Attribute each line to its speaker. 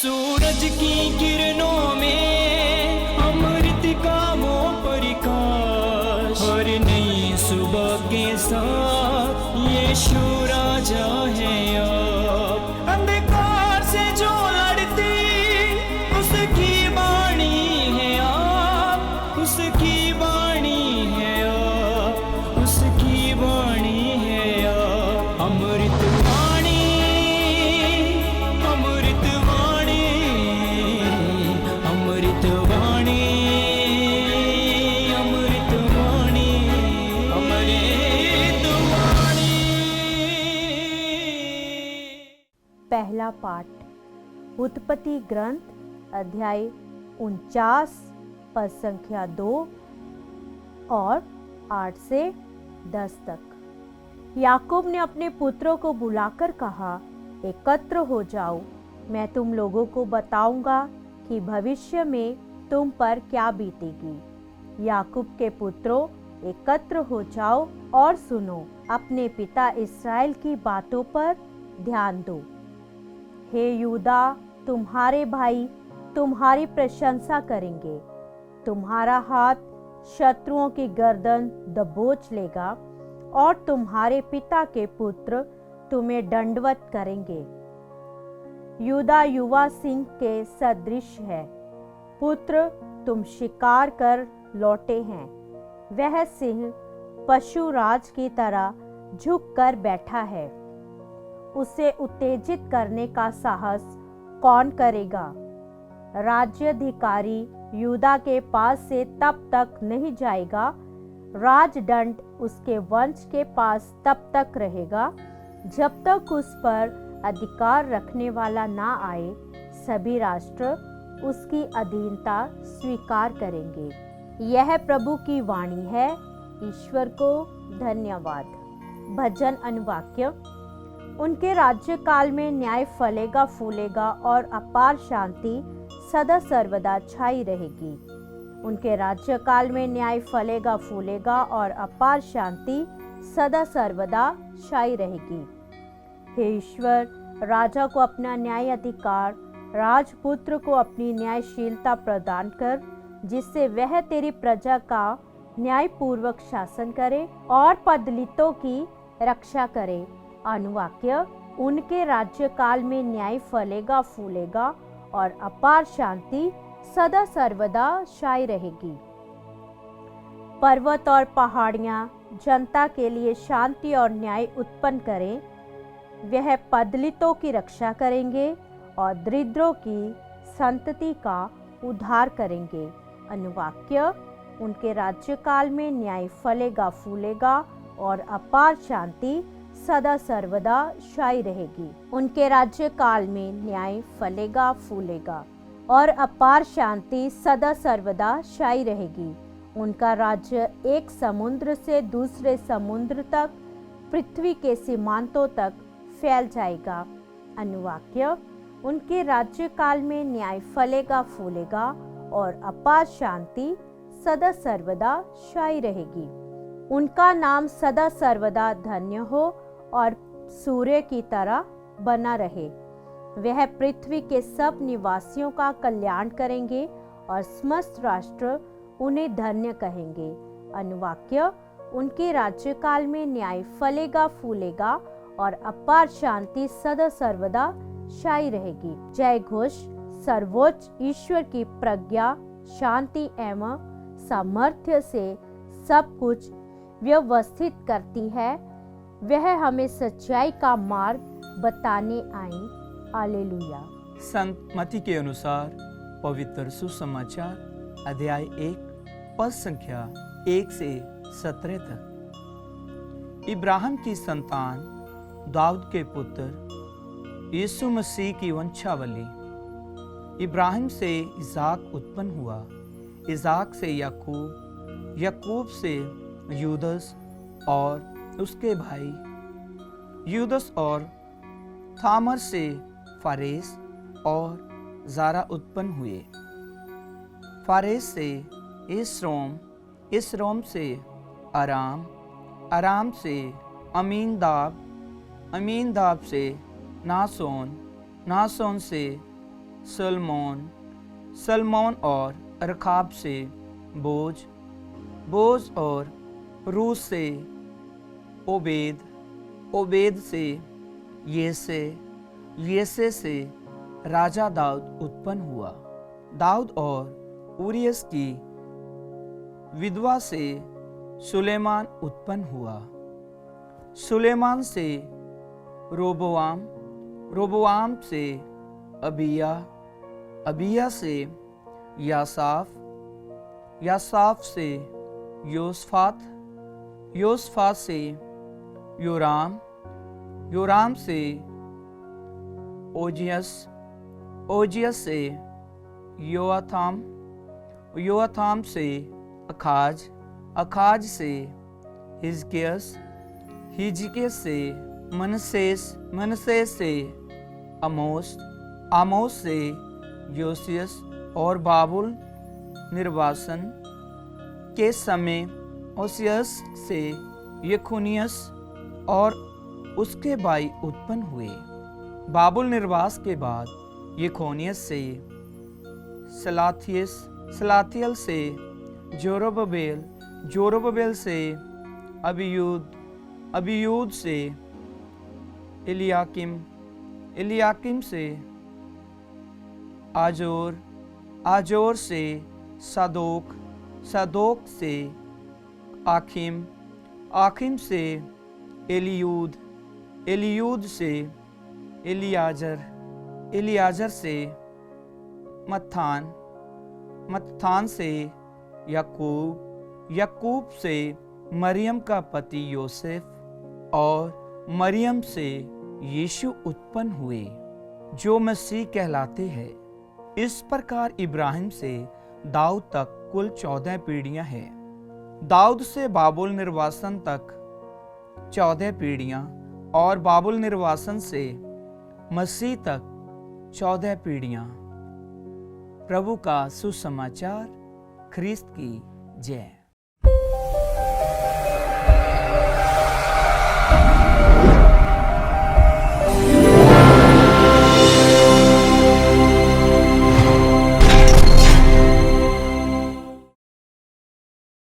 Speaker 1: सूरज की किरणों में अमृत का वो प्रकाश, हर नई सुबह के साथ यीशु राजा है अब। अंधकार से जो लड़ती उसकी वाणी है आप, उसकी वाणी है आप, उसकी वाणी है आप। अमृत वाणी, अमृत वाणी, अमृत वाणी, अमृत वाणी, अमृत वाणी।
Speaker 2: पहला पाठ उत्पत्ति ग्रंथ अध्याय 49 पद संख्या 2 और 8 से 10 तक। याकूब ने अपने पुत्रों को बुलाकर कहा, एकत्र हो जाओ, मैं तुम लोगों को बताऊंगा कि भविष्य में तुम पर क्या बीतेगी। याकूब के पुत्रों, एकत्र हो जाओ और सुनो, अपने पिता इस्राएल की बातों पर ध्यान दो। हे यूदा, तुम्हारे भाई तुम्हारी प्रशंसा करेंगे। तुम्हारा हाथ शत्रुओं की गर्दन दबोच लेगा और तुम्हारे पिता के पुत्र तुम्हें दंडवत करेंगे। यूदा युवा सिंह के सदृश है। पुत्र, तुम शिकार कर लौटे हैं। वह सिंह पशुराज की तरह झुक कर बैठा है। उसे उत्तेजित करने का साहस कौन करेगा? राज्याधिकारी यूदा के पास से तब तक नहीं जाएगा, राजदंड उसके वंश के पास तब तक रहेगा, जब तक उस पर अधिकार रखने वाला ना आए। सभी राष्ट्र उसकी अधीनता स्वीकार करेंगे। यह प्रभु की वाणी है। ईश्वर को धन्यवाद। भजन अनुवाक्य। उनके राज्यकाल में न्याय फलेगा फूलेगा और अपार शांति सदा सर्वदा छाई रहेगी। उनके राज्यकाल में न्याय फलेगा फूलेगा और अपार शांति सदा सर्वदा छाई रहेगी। हे ईश्वर, राजा को अपना न्याय अधिकार, राजपुत्र को अपनी न्यायशीलता प्रदान कर, जिससे वह तेरी प्रजा का न्यायपूर्वक शासन करे और पदलितों की रक्षा करे। अनुवाक्य। उनके राज्यकाल में न्याय फलेगा फूलेगा और अपार शांति सदा सर्वदा छाई रहेगी। पर्वत और पहाड़ियां जनता के लिए शांति और न्याय उत्पन्न करें। वह पदलितों की रक्षा करेंगे और दरिद्रों की संतति का उद्धार करेंगे। अनुवाक्य। उनके राज्यकाल में न्याय फलेगा फूलेगा और अपार शांति सदा सर्वदा छाई रहेगी। उनके राज्यकाल में न्याय फलेगा फूलेगा और अपार शांति सदा सर्वदा छाई रहेगी। उनका राज्य एक समुद्र से दूसरे समुद्र तक, पृथ्वी के सीमांतों तक फैल जाएगा। अनुवाक्य। उनके राज्यकाल में न्याय फलेगा फूलेगा और अपार शांति सदा सर्वदा छाई रहेगी। उनका नाम सदा सर्वदा धन्य हो और सूर्य की तरह बना रहे। वह पृथ्वी के सब निवासियों का कल्याण करेंगे और समस्त राष्ट्र उन्हें धन्य कहेंगे। अनुवाक्य। उनके राज्यकाल में न्याय फलेगा फूलेगा और अपार शांति सदा सर्वदा छाई रहेगी। जय घोष। सर्वोच्च ईश्वर की प्रज्ञा, शांति एवं सामर्थ्य से सब कुछ व्यवस्थित करती है। वह हमें सच्चाई का मार्ग बताने आई। हालेलुया।
Speaker 1: संत मत्ती के अनुसार पवित्र सुसमाचार अध्याय 1 पद संख्या 1 से 17 तक। इब्राहिम की संतान दाऊद के पुत्र यीशु मसीह की वंशावली। इब्राहिम से इसाक उत्पन्न हुआ, इसाक से याकूब, याकूब से यूदस और उसके भाई यूदस और थामर से फारेस और ज़ारा उत्पन्न हुए। फारेस से इसरोम, इसरोम से अराम, अराम से अमीनदाब, अमीनदाब से नासोन, नासोन से सलमोन, सलमोन और रखाब से बोज, बोज और रूस से ओबेद, ओबेद से येसे, येसे से राजा दाऊद उत्पन्न हुआ। दाऊद और उरियस की विधवा से सुलेमान उत्पन्न हुआ। सुलेमान से रोबोआम, रोबोआम से अबिया, अबिया से यासाफ, यासाफ से योसफात, योसफात से योराम, योराम से ओजियस, ओजियस से योआथाम, योआथाम से अखाज, अखाज से हिजकियस, हिजकियस से मनसेस, मनसेस से आमोस, आमोस से योसियस और बाबुल निर्वासन के समय ओसियस से यखुनियस और उसके भाई उत्पन्न हुए। बाबुल निर्वास के बाद यखोनियस से सलाथियस, सलाथियल से जोरोबेल, जोरोबेल से अबियूद, अबियूद से इलियाकिम, इलियाकिम से आजोर, आजोर से सादोक, सादोक से आखिम, आखिम से एलियूद, एलियूद से एलियाजर, एलियाजर से मत्थान, मत्थान से याकूब, याकूब से मरियम का पति योसेफ और मरियम से यीशु उत्पन्न हुए जो मसीह कहलाते हैं। इस प्रकार इब्राहिम से दाऊद तक कुल 14 पीढ़ियां हैं। दाऊद से बाबुल निर्वासन तक 14 पीढ़ियां और बाबुल निर्वासन से मसीह तक 14 पीढ़ियां। प्रभु का सुसमाचार। ख्रिस्त की जय।